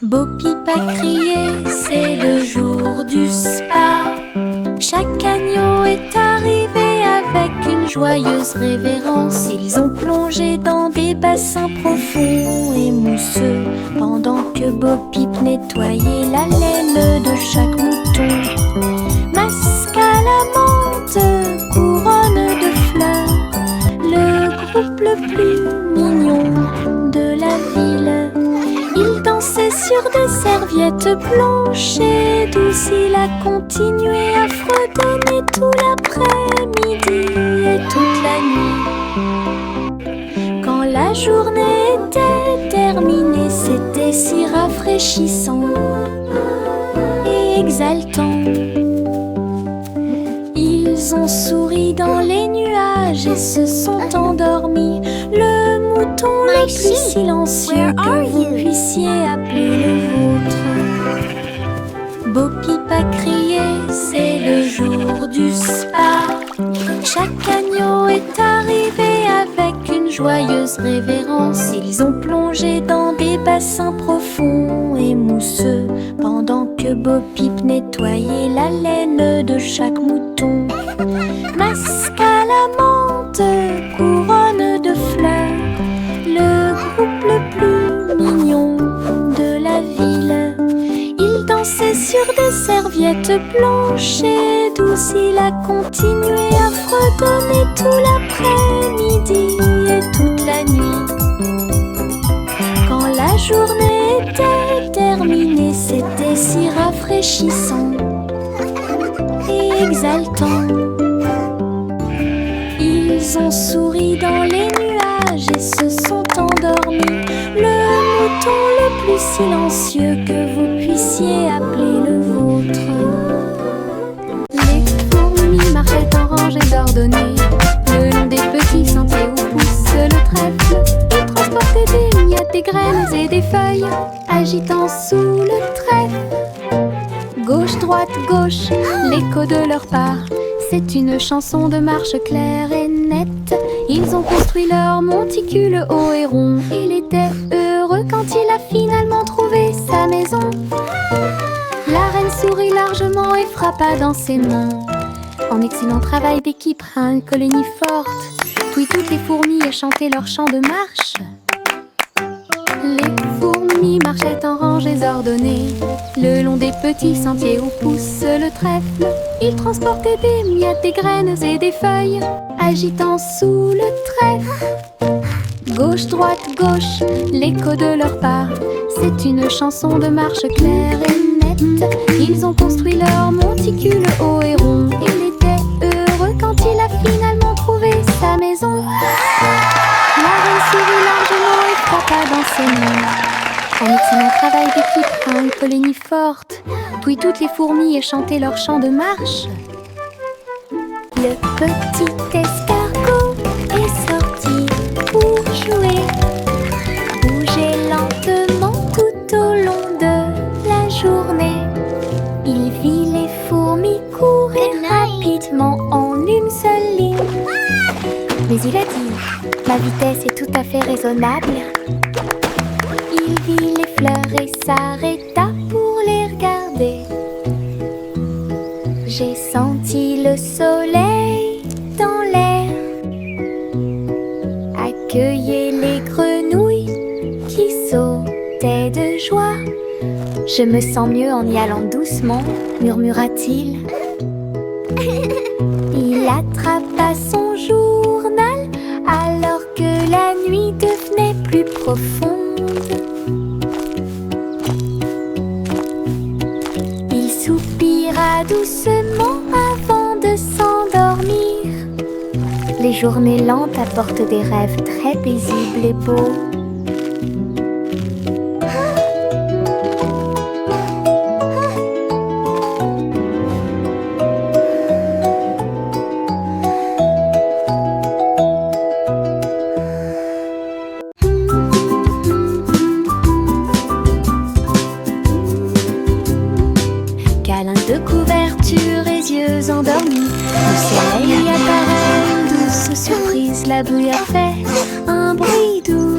Bo Peep a crié, c'est le jour du spa. Chaque agneau est arrivé avec une joyeuse révérence. Ils ont plongé dans des bassins profonds et mousseux, pendant que Bo Peep nettoyait la laine de chaque mouton. Masque à la menthe, couronne de fleurs, le groupe le plus mignon de la ville. Il dansait sur des serviettes blanches et douces. Il a continué à fredonner tout l'après-midi et toute la nuit. Quand la journée était terminée, c'était si rafraîchissant et exaltant. Ils ont souri dans les nuages et se sont endormis. Le mouton le plus silencieux que vous puissiez appeler le vôtre. Bo Peep a crié, c'est le jour du spa. Chaque agneau est arrivé avec une joyeuse révérence. Ils ont plongé dans des bassins profonds et mousseux, pendant que Bo Peep nettoyait la laine de chaque mouton. Masque à la menthe, couronne de fleurs, le groupe le plus mignon de la ville. Il dansait sur des serviettes blanches et douces. Il a continué à fredonner tout l'après-midi et toute la nuit. Quand la journée était terminée, c'était si rafraîchissant et exaltant. Ils ont souri dans les nuages et se sont endormis. Le mouton le plus silencieux que vous puissiez appeler le vôtre. Les fourmis marchaient en rangées ordonnées le long des petits sentiers où pousse le trèfle. Ils transportaient des miettes, des graines et des feuilles, agitant sous le trèfle. Gauche, droite, gauche, l'écho de leur pas. C'est une chanson de marche claire et nette. Ils ont construit leur monticule haut et rond. Il était heureux quand il a finalement trouvé sa maison. La reine sourit largement et frappa dans ses mains. En excellent travail d'équipe, une colonie forte. Puis toutes les fourmis chantaient leur chant de marche. Les fourmis marchaient en rangées ordonnées le long des petits sentiers où pousse le trèfle. Ils transportaient des miettes, des graines et des feuilles, agitant sous le trèfle. Gauche, droite, gauche, l'écho de leur pas. C'est une chanson de marche claire et nette. Ils ont construit leur monticule haut et rond. Il était heureux quand il a finalement trouvé sa maison. La reine sourit largement et frappa dans ses mains. En excellent travail d'équipe, une colonie forte. Puis toutes les fourmis chantaient leur chant de marche. Le petit escargot est sorti pour jouer. Bouger lentement tout au long de la journée. Il vit les fourmis courir rapidement en une seule ligne. Mais il a dit, ma vitesse est tout à fait raisonnable. Il vit les fleurs et s'arrêta pour les regarder. J'ai senti le soleil dans l'air, accueillir les grenouilles qui sautaient de joie. Je me sens mieux en y allant doucement, murmura-t-il. Il attrapa son journal alors que la nuit devenait plus profonde. Il soupira doucement avant de s'endormir. Les journées lentes apportent des rêves très paisibles et beaux. Câlin de couverture et yeux endormis, le soleil apparaît, une douce surprise. La bouille a fait un bruit doux,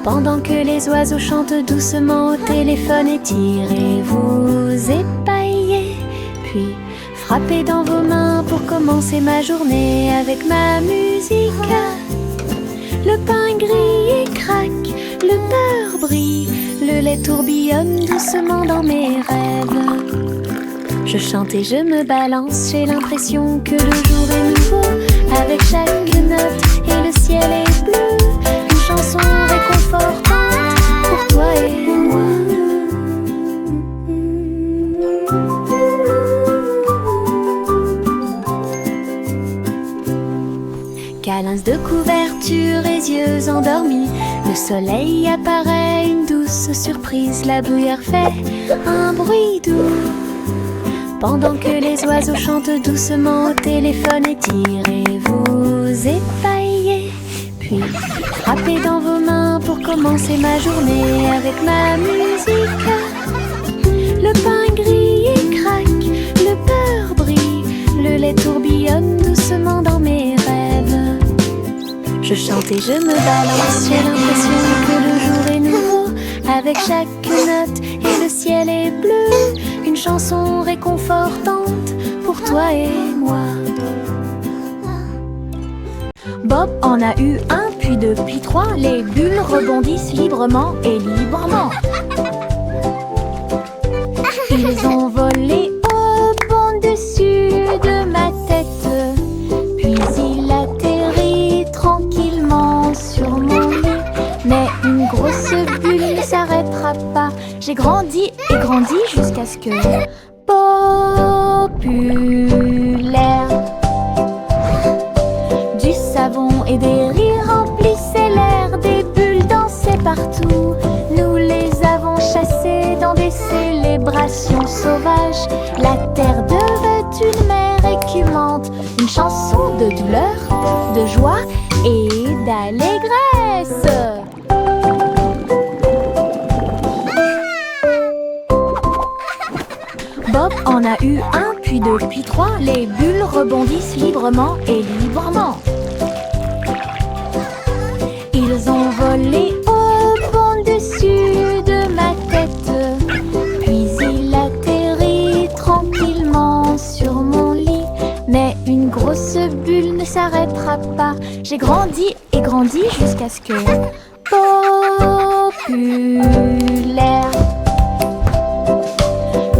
pendant que que les oiseaux chantent doucement au téléphone, étirez-vous, épaillez, puis frappez dans vos mains pour commencer ma journée avec ma musique. Le pain grille et craque, le beurre brille, le lait tourbillonne doucement dans mes rêves. Je chante et je me balance, j'ai l'impression que le jour est nouveau. Avec chaque note et le ciel est bleu, une chanson réconfortante pour toi et moi. Câlins de couverture et yeux endormis, le soleil apparaît, une douce surprise. La bruyère fait un bruit doux pendant que les oiseaux chantent doucement au téléphone, étirez-vous, épaillez, puis frappez dans vos mains pour commencer ma journée avec ma musique. Le pain grille et craque, le beurre brille, le lait tourbillonne doucement dans mes rêves. Je chante et je me balance, j'ai l'impression que le jour est nouveau. Avec chaque note et le ciel est bleu, une chanson réconfortante pour toi et moi. Bob en a eu un, puis deux, puis trois. Les bulles rebondissent librement et librement. Ils ont volé au-dessus de ma tête, puis il atterrit tranquillement sur mon lit. Mais une grosse bulle ne s'arrêtera pas. J'ai grandi et grandi jusqu'à ce que populaire, du savon et des rires remplissaient l'air, des bulles dansaient partout. Nous les avons chassées dans des célébrations sauvages. La terre devait une mer écumante, une chanson de douleur, de joie et d'allégresse. Bob en a eu un, puis deux, puis trois. Les bulles rebondissent librement et librement. Ils ont volé au-dessus de ma tête, puis il atterrit tranquillement sur mon lit. Mais une grosse bulle ne s'arrêtera pas. J'ai grandi et grandi jusqu'à ce que populaire,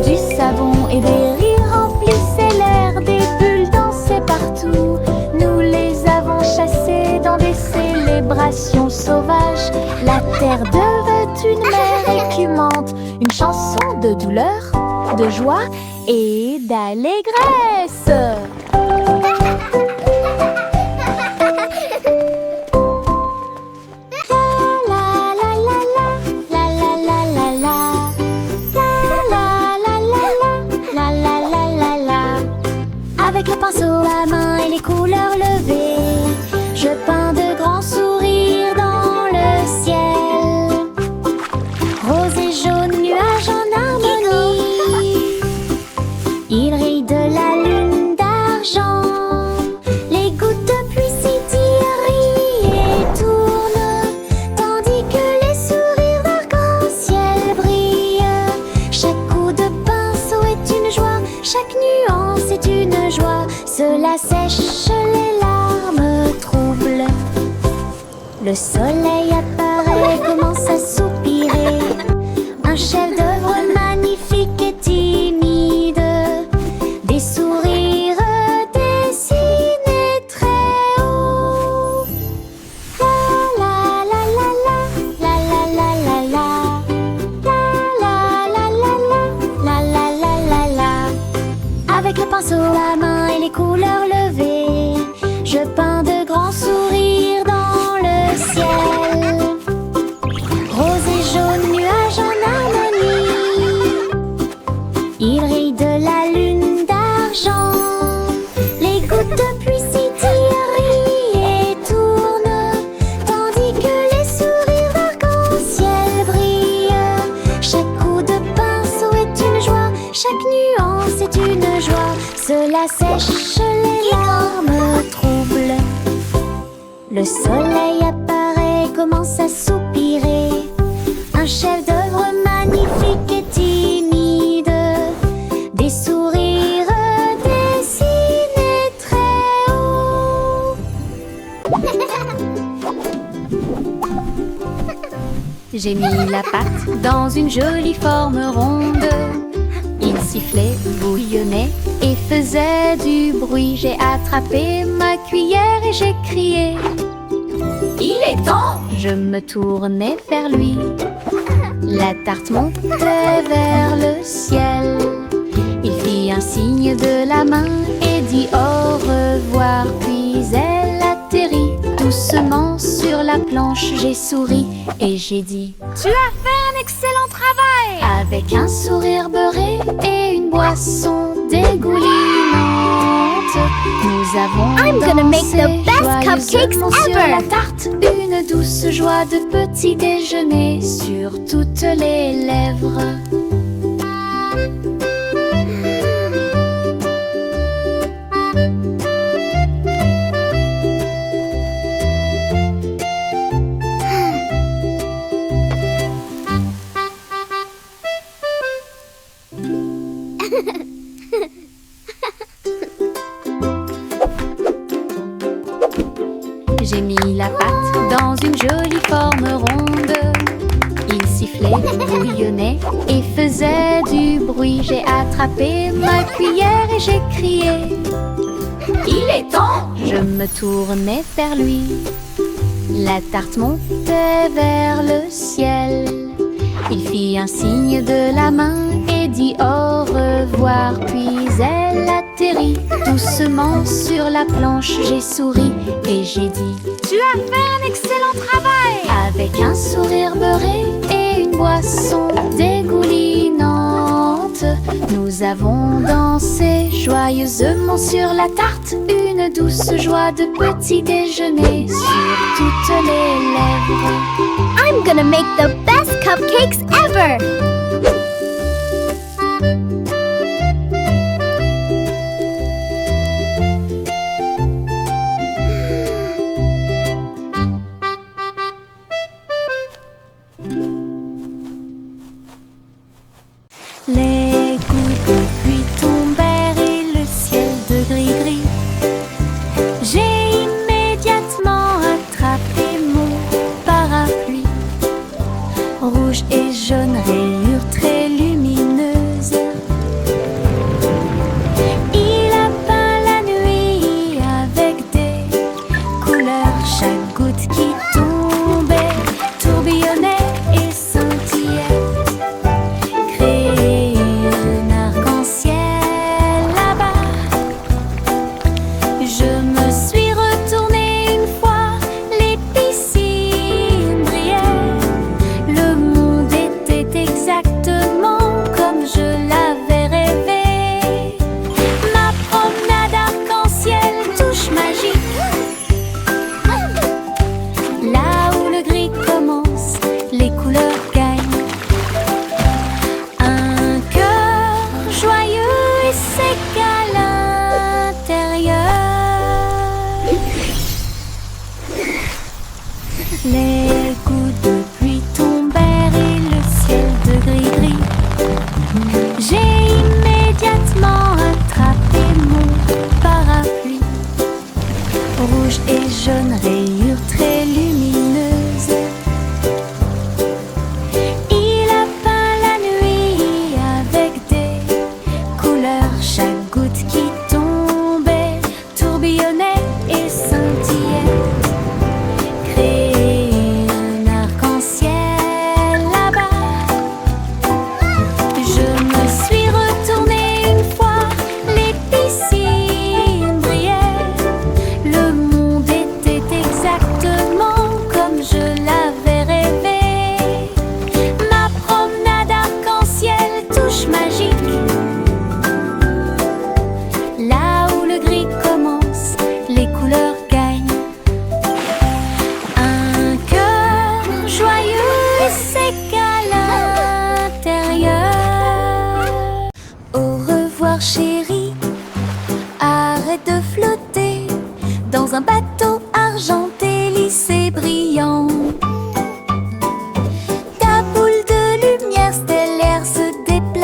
du savon et des rires remplissaient l'air, des bulles dansaient partout. Nous les avons chassées dans des célébrations sauvages. La terre devait une mer écumante, une chanson de douleur, de joie et d'allégresse. Avec le pinceau à main et les couleurs levées, je peins de grands sourires dans le ciel. Rose et jaune, nuages en harmonie, il rit de la lune d'argent. Les gouttes de pluie scintillent et tournent, tandis que les sourires d'arc-en-ciel brillent. Chaque coup de pinceau est une joie, chaque nuance est une joie. Cela sèche les larmes troubles. Le soleil apparaît, commence à soupirer. Un chef-d'œuvre magnifique et timide. Des sourires dessinés très haut. La la la la la la la la la la la la la la la la la. Avec le pinceau à main et les couleurs levées, je peins de grands sourires dans le ciel. Rose et jaune, nuages en harmonie, il rit de la lune d'argent. Les gouttes de pluie scintillent et tournent, tandis que les sourires d'arc-en-ciel brillent. Chaque coup de pinceau est une joie, chaque nuance est une joie. Cela sèche les larmes troubles. Le soleil apparaît, commence à soupirer. un chef-d'œuvre magnifique et timide, des sourires dessinés très haut. J'ai mis la pâte dans une jolie forme ronde. Il sifflait, bouillonnait et faisait du bruit. J'ai attrapé ma cuillère et j'ai crié: il est temps! Je me tournais vers lui. La tarte montait vers le ciel. Il fit un signe de la main et dit au revoir. Puis elle atterrit doucement sur la planche. J'ai souri et j'ai dit: tu as fait un excellent travail! Avec un sourire beurré et une boisson dégoulinante, nous avons I'm gonna make the best cupcakes sur ever! la tarte, une douce joie de petit déjeuner sur toutes les lèvres. J'ai mis la pâte dans une jolie forme ronde. Il sifflait, bouillonnait et faisait du bruit. J'ai attrapé ma cuillère et j'ai crié: il est temps! Je me tournais vers lui. La tarte montait vers le ciel. Il fit un signe de la main et dit au revoir. Puis elle atterrit doucement sur la planche. J'ai souri et j'ai dit: tu as fait un excellent travail! Avec un sourire beurré et une boisson dégoulinante, nous avons dansé joyeusement sur la tarte, une douce joie de petit déjeuner sur toutes les lèvres. I'm gonna make the best cupcakes ever! Les gouttes de pluie tombèrent et le ciel de gris-gris. J'ai immédiatement attrapé mon parapluie. Rouge et jaune, rayures très lumineuses. Il a peint la nuit avec des couleurs. Chaque goutte qui tombait tourbillonnait et scintillait. Créé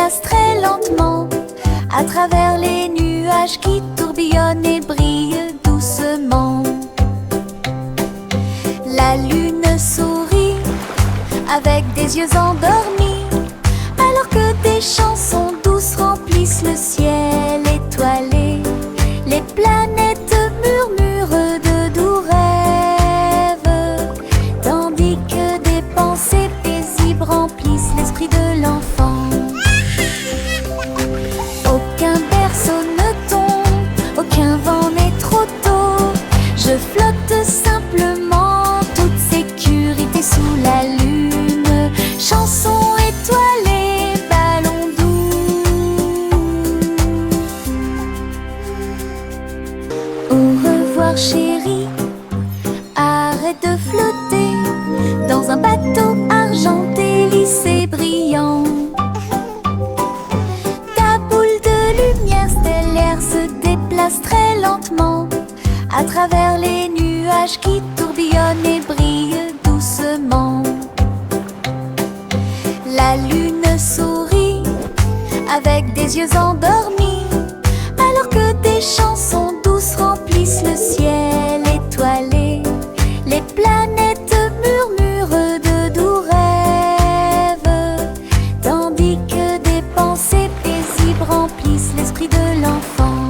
déplace très lentement à travers les nuages qui tourbillonnent et brillent doucement. La lune sourit avec des yeux endormis, alors que des chansons douces remplissent le ciel étoilé. Les planètes murmurent de doux rêves, tandis que des pensées paisibles remplissent l'esprit de l'enfant. Aucun berceau ne tombe, aucun vent n'est trop tôt. Je flotte simplement, toute sécurité sous la lune. Chanson étoilée, ballon doux. Au revoir chérie, arrête de flotter dans un bateau argenté, lisse et brillant. Ta boule de lumière stellaire se déplace très lentement à travers les nuages qui tourbillonnent et brillent doucement. La lune sourit avec des yeux endormis, alors que des chansons douces remplissent le ciel étoilé. Les planètes murmurent de doux rêves, tandis que des pensées paisibles remplissent l'esprit de l'enfant.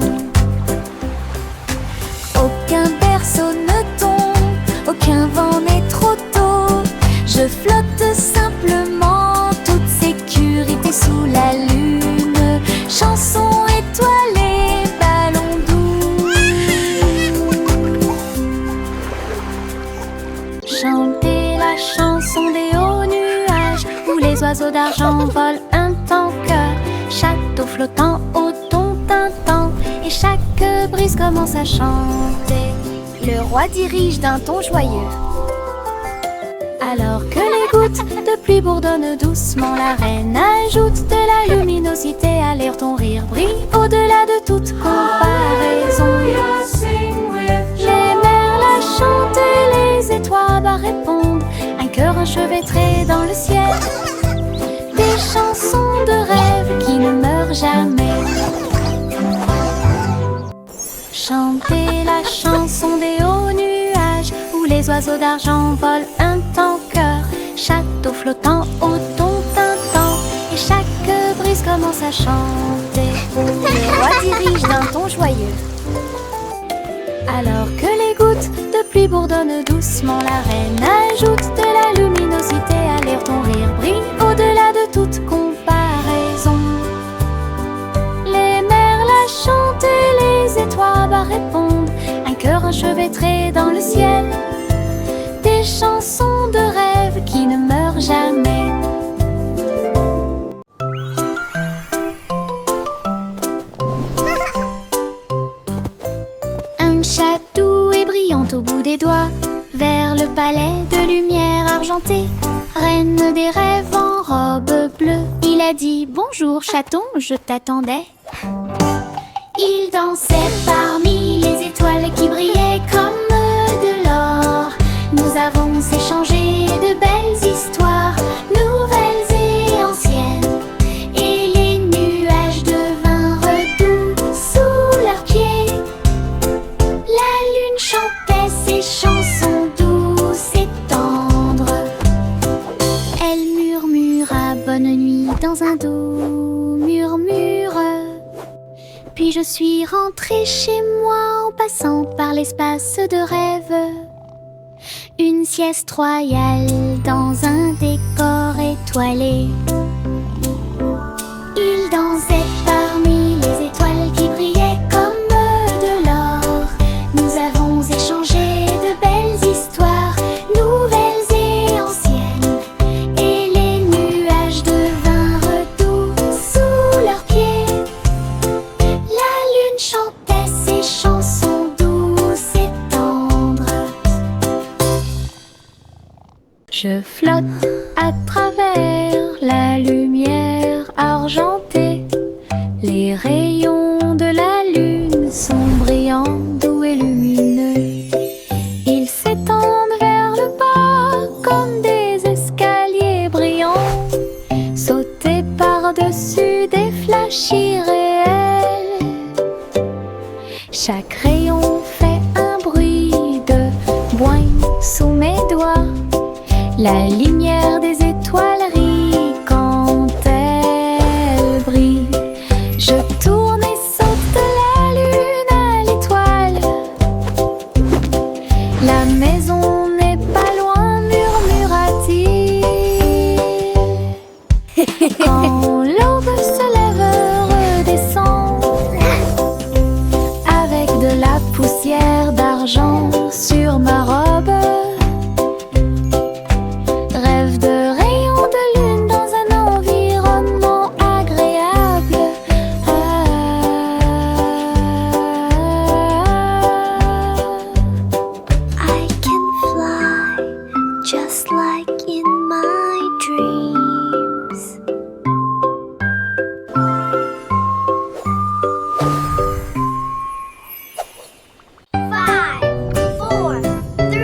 Aucun berceau ne tombe, aucun vent n'est trop tôt. Je flotte simplement, toute sécurité sous la lune. Chanson étoilée, ballon doux. Chantez la chanson des hauts nuages, où les oiseaux d'argent volent un tanker. Château flottant au ton tintant, et chaque brise commence à chanter. Le roi dirige d'un ton joyeux. Alors que les gouttes de pluie bourdonnent doucement, la reine ajoute de la luminosité à l'air. Ton rire brille au-delà de toute comparaison. Les merles chantent et les étoiles répondent, un cœur enchevêtré dans le ciel. Des chansons de rêve qui ne meurent jamais. Chantez la chanson des hauts nuages, où les oiseaux d'argent volent un tanker. Château flottant au ton tintant, et chaque brise commence à chanter. Le roi dirige d'un ton joyeux. Alors que les gouttes de pluie bourdonnent doucement, la reine ajoute de la luminosité à l'air. Ton rire brille au-delà de toute comparaison. Les merles chantent et les étoiles répondent, un cœur enchevêtré dans le ciel. Des chansons de rêve qui ne meurent jamais. Un chat doux et brillant au bout des doigts, vers le palais de lumière argentée. Reine des rêves en robe bleue, il a dit bonjour chaton, je t'attendais. Il dansait parmi les étoiles qui brillaient comme de l'or. Nous avons échangé de belles histoires, nouvelles et anciennes, et les nuages devinrent doux sous leurs pieds. La lune chantait ses chansons douces et tendres. Elle murmura bonne nuit dans un doux murmure. Puis je suis rentrée chez moi en passant par l'espace de rêve. Une sieste royale dans un décor étoilé. Il dansait parmi les étoiles qui brillaient comme de l'or. Nous avons échangé de belles histoires, nouvelles et anciennes, et les nuages devinrent doux sous leurs pieds. La lune chantait ses chansons douces et tendres. Je flotte à travers la lumière argentée. Les rayons de la lune sont brillants, doux et lumineux. Ils s'étendent vers le bas comme des escaliers brillants. Sauter par par-dessus des flashs irréels. Chaque rayon fait un bruit de boing sous mes doigts. La lumière des étoiles rit quand elle brille. Je tourne et saute de la lune à l'étoile. La maison n'est pas loin, murmura-t-il. Quand l'aube se lève, redescend avec de la poussière d'argent sur ma robe. Rêve de rayons de lune dans un environnement agréable. I can fly just like in my dreams. 5, 4, 3, 2,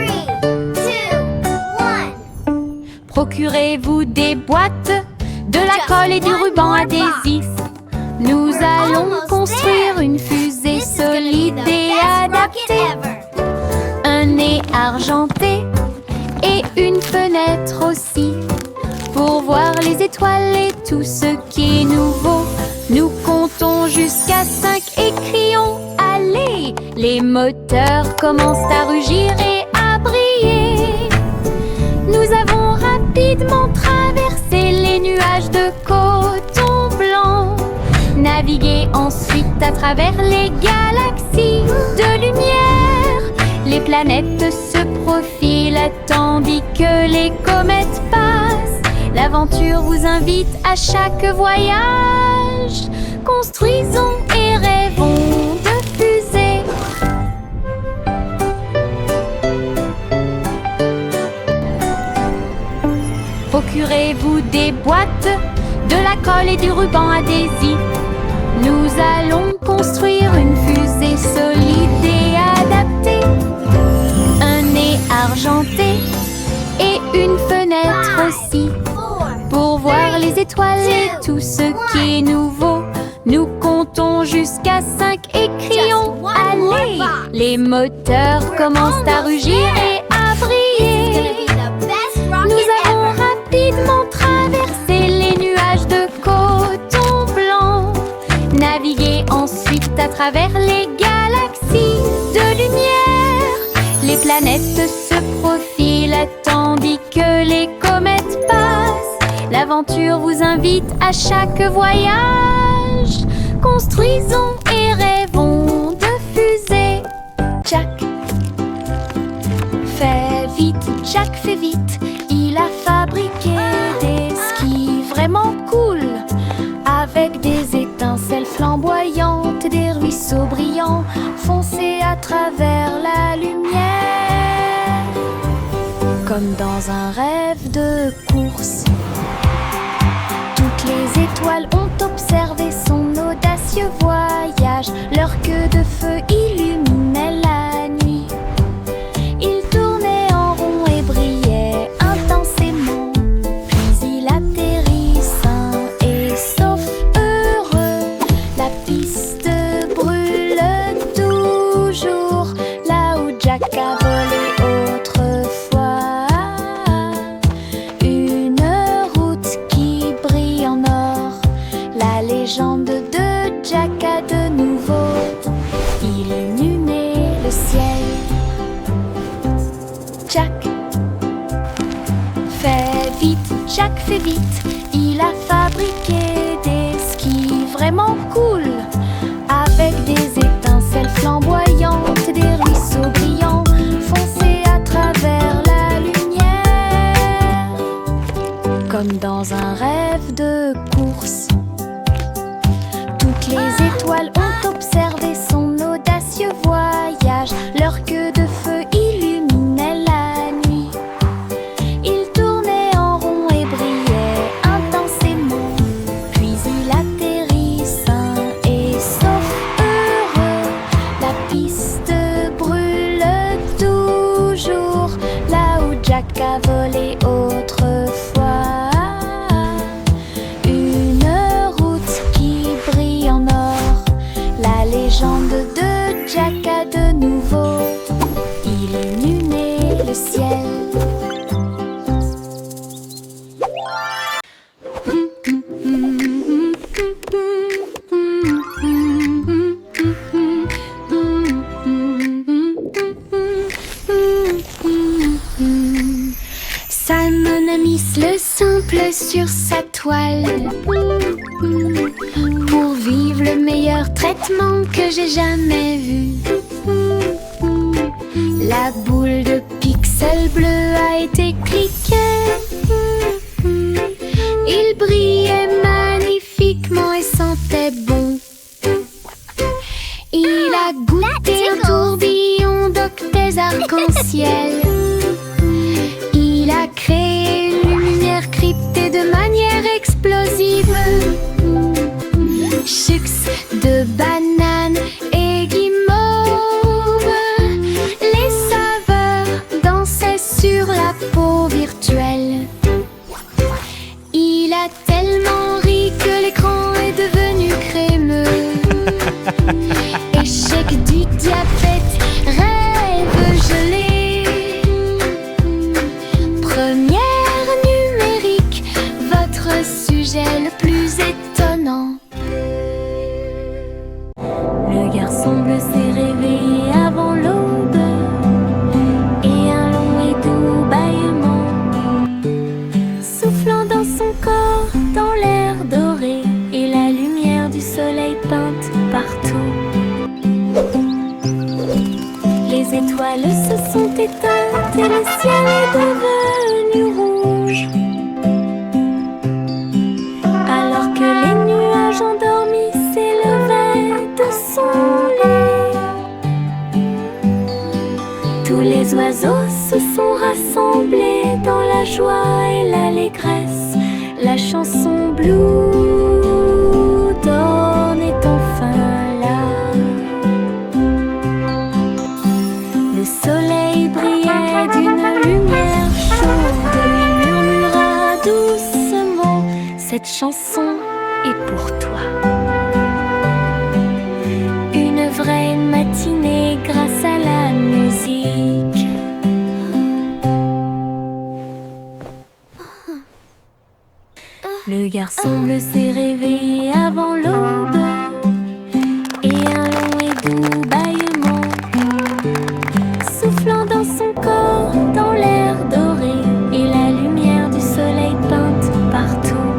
1. Procurez-vous des boîtes, de la colle et du ruban adhésif. Nous allons construire une fusée solide et adaptée. Un nez argenté et une fenêtre aussi, pour voir les étoiles et tout ce qui est nouveau. Nous comptons jusqu'à 5 et crions allez. Les moteurs commencent à rugir et à briller. Nous avons rapidement traversé les nuages de coton blanc, navigué ensuite à travers les galaxies de lumière. Les planètes se profilent tandis que les comètes passent. L'aventure vous invite à chaque voyage. Construisons et rêvons de fusées. Procurez-vous des boîtes, de la colle et du ruban adhésif. Nous allons construire une fusée solide et adaptée. Un nez argenté et une fenêtre aussi, pour voir les étoiles et tout ce qui est nouveau. Nous comptons jusqu'à 5 et crions allez. Les moteurs commencent à rugir et à briller. Nous avons rapidement traversé les nuages de coton blanc, navigué ensuite à travers les galaxies de lumière. Les planètes se profilent tandis que les comètes passent. L'aventure vous invite à chaque voyage. Construisons et rêvons de fusées. Jack fait vite, Jack fait vite. Il a fabriqué des skis vraiment cool, avec des étincelles flamboyantes, des ruisseaux brillants, foncés à travers la lumière. Comme dans un rêve de course, toutes les étoiles ont observé son audacieux voyage. Leur queue de feu illuminait la nuit. Il tournait en rond et brillait intensément. Puis il atterrit sain et sauf, heureux. La piste brûle toujours là où Jack a volé autrefois. Une route qui brille en or. La légende de Jack a de nouveau illuminé le ciel. Jack fait vite, Jack fait vite. Il a fabriqué des skis vraiment cool, avec des étincelles flamboyantes, des ruisseaux brillants, foncés à travers la lumière. Comme dans un rêve de course, toutes les étoiles ont observé son audacieux voyage. Leur queue de feu illuminait la nuit. Il tournait en rond et brillait intensément. Puis il atterrit sain et sauf, heureux. La piste brûle toujours là où Jack a volé autrefois. Une meilleur traitement que j'ai jamais vu. La boule de pixels bleus a été cliquée. Il brillait magnifiquement et sentait bon. Il a goûté un tourbillon d'octets arc-en-ciel. Il a créé une lumière cryptée de manière explosive. Chucks de banane et guimauve. Les saveurs dansaient sur la peau virtuelle. Il a tellement ri que l'écran est devenu crémeux. Échec du diabète, rêve gelé. Première numérique, votre sujet le plus étonnant. Le garçon bleu s'est réveillé avant l'aube et un long et doux bâillement, soufflant dans son corps, dans l'air doré et la lumière du soleil peinte partout. Les étoiles se sont éteintes et le ciel est devenu rouge. Alors que les nuages endormis s'élevaient de son lit, tous les oiseaux se sont rassemblés dans la joie et l'allégresse. La chanson Blue Dawn est enfin là. Le soleil brillait d'une lumière chaude. Il murmura doucement: cette chanson est pour toi. Une vraie matinée grâce à la musique. Le garçon bleu s'est réveillé avant l'aube et un long et doux bâillement, soufflant dans son corps, dans l'air doré et la lumière du soleil peinte partout.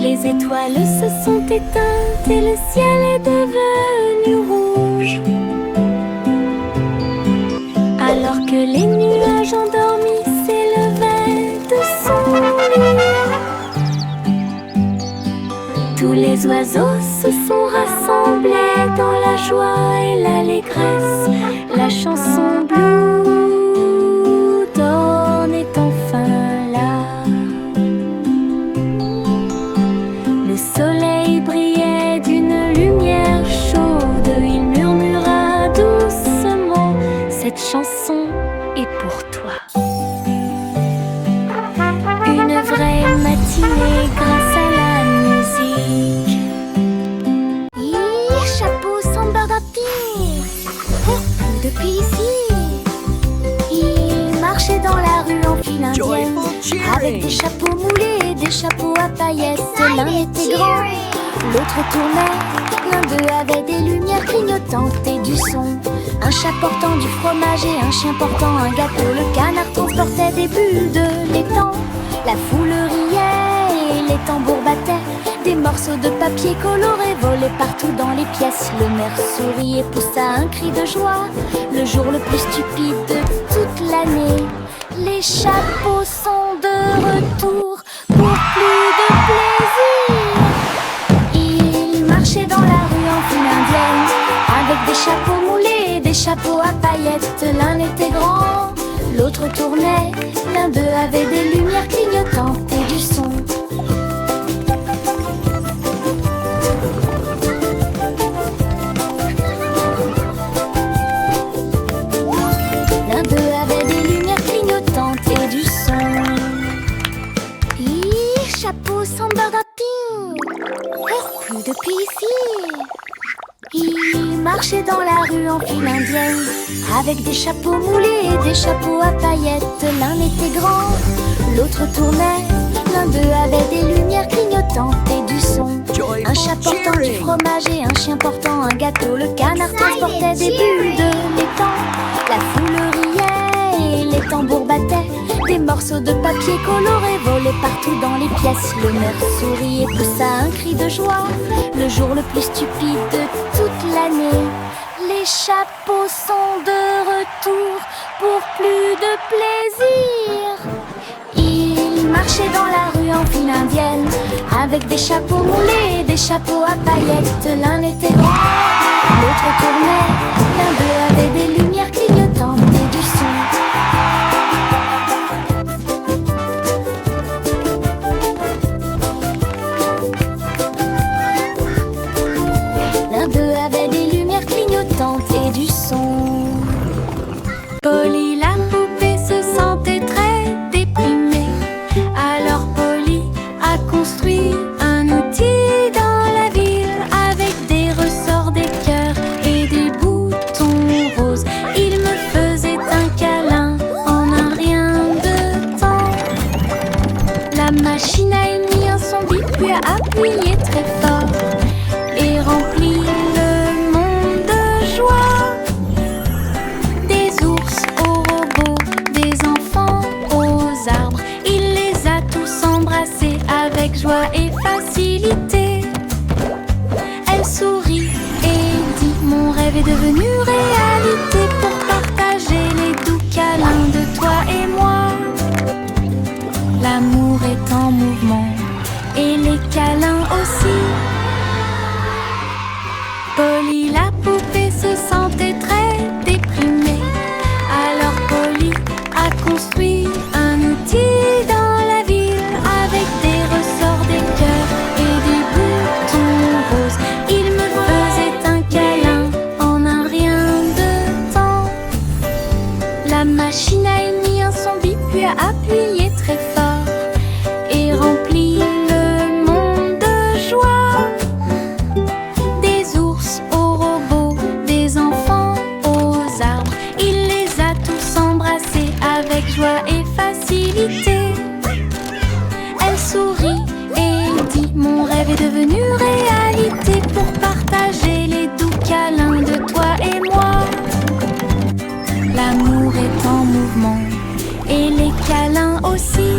Les étoiles se sont éteintes et le ciel est devenu rouge. Alors que les nuages endormis s'élevaient de son lit, tous les oiseaux se sont rassemblés dans la joie et l'allégresse. La chanson Blue Dawn est enfin là. Le soleil brillait d'une lumière chaude. Il murmura doucement: cette chanson est pour toi. Une vraie matinée grâce à la musique. Chapeau sans bardapine, depuis ici. Il marchait dans la rue en file indienne, avec des chapeaux moulés et des chapeaux à paillettes. L'un était grand, l'autre tournait. L'un d'eux avait des lumières clignotantes et du son. Un chat portant du fromage et un chien portant un gâteau. Le canard transportait des bulles de l'étang. La foule riait et les tambours battaient. Des morceaux de papier coloré volaient partout dans les pièces. Le maire sourit et poussa un cri de joie. Le jour le plus stupide de toute l'année. Les chapeaux sont de retour pour plus de plaisir. Ils marchaient dans la rue en file indienne, avec des chapeaux moulés et des chapeaux à paillettes. L'un était grand, l'autre tournait. L'un d'eux avait des lumières clignotantes et du son. L'un d'eux avait des lumières clignotantes et du son. Chapeau sans bardapine, plus depuis ici. Ils marchaient dans la rue en file indienne, avec des chapeaux moulés et des chapeaux à paillettes. L'un était grand, l'autre tournait. L'un d'eux avait des lumières clignotantes et du son. Un chat portant du fromage et un chien portant un gâteau. Le canard transportait des bulles de l'étang. La foule riait et les tambours battaient. Des morceaux morceaux de papier coloré volaient partout dans les pièces. Le maire sourit et poussa un cri de joie. Le jour le plus stupide de toute l'année. Les chapeaux sont de retour pour plus de plaisir. Ils marchaient dans la rue en file indienne, avec des chapeaux moulés et des chapeaux à paillettes. L'un était rond, l'autre tournait. L'un d'eux avait des lumières clignotantes et du son. L'un d'eux avait des lumières clignotantes et du son. Polly la poupée se sentait très déprimée. Alors Polly a construit un outil dans la ville, avec des ressorts, des cœurs et des boutons roses. Il me faisait un câlin en un rien de temps. La machine a émis un son bip puis a appuyé très fort et rempli le monde de joie. Des ours aux robots, des enfants aux arbres, il les a tous embrassés avec joie et facilité. Elle sourit et dit: mon rêve est devenu réalité, pour partager les doux câlins de toi et moi. L'amour est en mouvement et les câlins aussi. Polly la poupée se sentait très déprimée. Alors Polly a construit un outil dans la ville, avec des ressorts, des cœurs et des boutons roses. Il me faisait un câlin en un rien de temps. La machine a émis un son bip puis a appuyé très fort et rempli le monde de joie. Des ours aux robots, des enfants aux arbres, il les a tous embrassés avec joie et facilité. Elle sourit et dit: mon rêve est devenu réalité, pour partager les doux câlins de toi et moi. L'amour est en mouvement et les câlins aussi.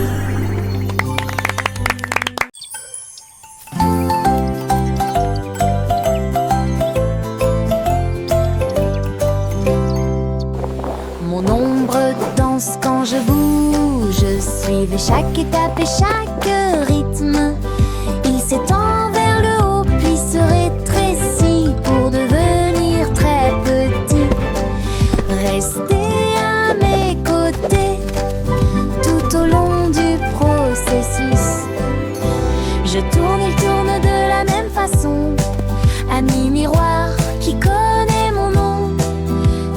Mon ombre danse quand je bouge, suivez chaque étape et chaque rythme. Il s'étend vers le haut puis se rétrécit pour devenir très petit. Restez à mes côtés tout au long du processus. Je tourne, il tourne de la même façon. Ami miroir qui connaît mon nom,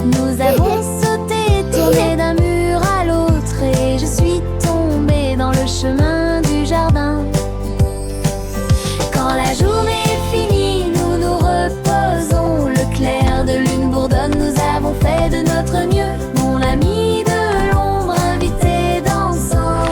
nous avons sauté, tourné d'un mur à l'autre, et je suis tombée dans le chemin du jardin. Quand la journée est finie, nous nous reposons. Le clair de lune bourdonne, nous avons fait de notre mieux. Mon ami de l'ombre invité dansant.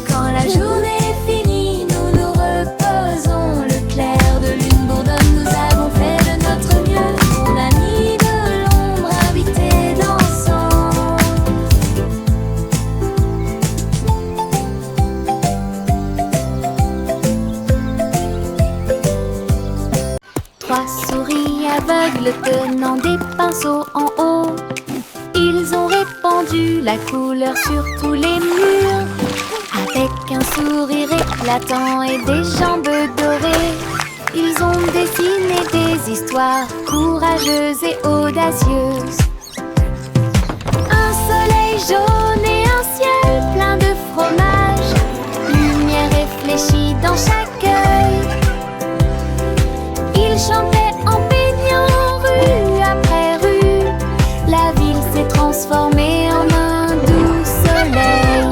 Quand la journée est finie, nous nous reposons. Le clair de lune bourdonne, nous avons fait de notre mieux. Mon ami de l'ombre invité dansant. 3 souris aveugles tenant des pinceaux en haut. Ils ont répandu la couleur sur tous les murs. Avec un sourire éclatant et des jambes dorées, ils ont dessiné des histoires courageuses et audacieuses. Un soleil jaune et un ciel plein de fromage, lumière réfléchie dans chaque œil. Ils chantaient en baignant rue après rue. La ville s'est transformée en un doux soleil.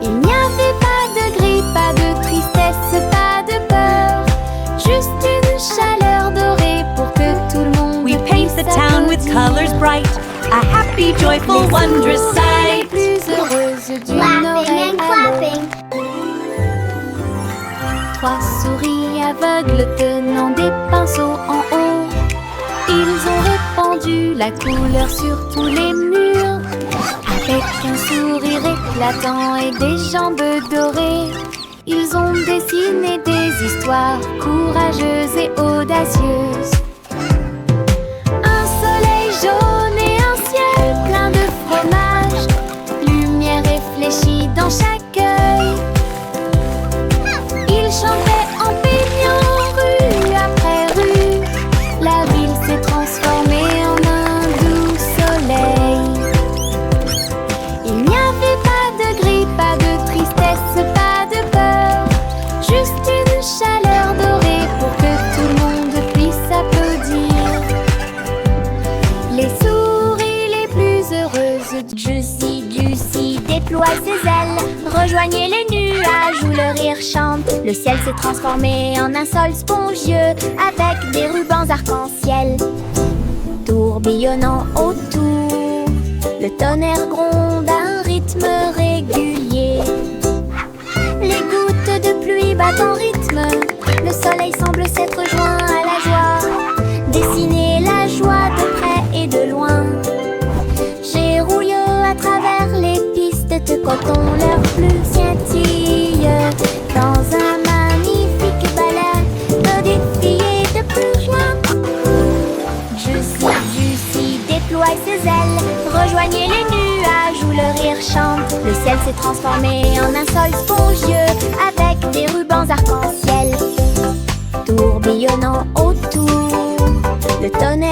Il n'y avait pas de gris, pas de tristesse, pas de peur, juste une chaleur dorée pour que tout le monde We paint the town with colors bright, a happy, joyful, wondrous sight. Plus heureuse d'une oreille Laughing and à l'autre. clapping. 3 souris aveugles tenant des pinceaux en haut. Ils ont répandu la couleur sur tous les murs. Avec un sourire éclatant et des jambes dorées, ils ont dessiné des histoires courageuses et audacieuses. Un soleil jaune et un ciel plein de fromage, lumière réfléchie dans chaque œil. Ils chantaient en peignant rue après rue. La ville s'est transformée en un doux soleil. Il n'y avait pas de gris, pas de tristesse, pas de peur, juste une chaleur dorée pour que tout le monde puisse applaudir. Les souris les plus heureuses, Juicy déploie ses ailes, rejoignez les nuages où le rire chante. Le ciel s'est transformé en un sol spongieux avec des rubans arc-en-ciel tourbillonnant autour. Le tonnerre gronde à un rythme régulier. Les gouttes de pluie battent en rythme. Le soleil semble s'être joint à la joie, dessiner la joie de près et de loin. J'ai rouillé à travers les pistes de coton, leurs plumes scintillent dans un magnifique balai de défilés de plus joints. Juicy déploie ses ailes, rejoignez les nuages où le rire chante. Le ciel s'est transformé en un sol spongieux avec des rubans arc-en-ciel tourbillonnant autour. Le tonnerre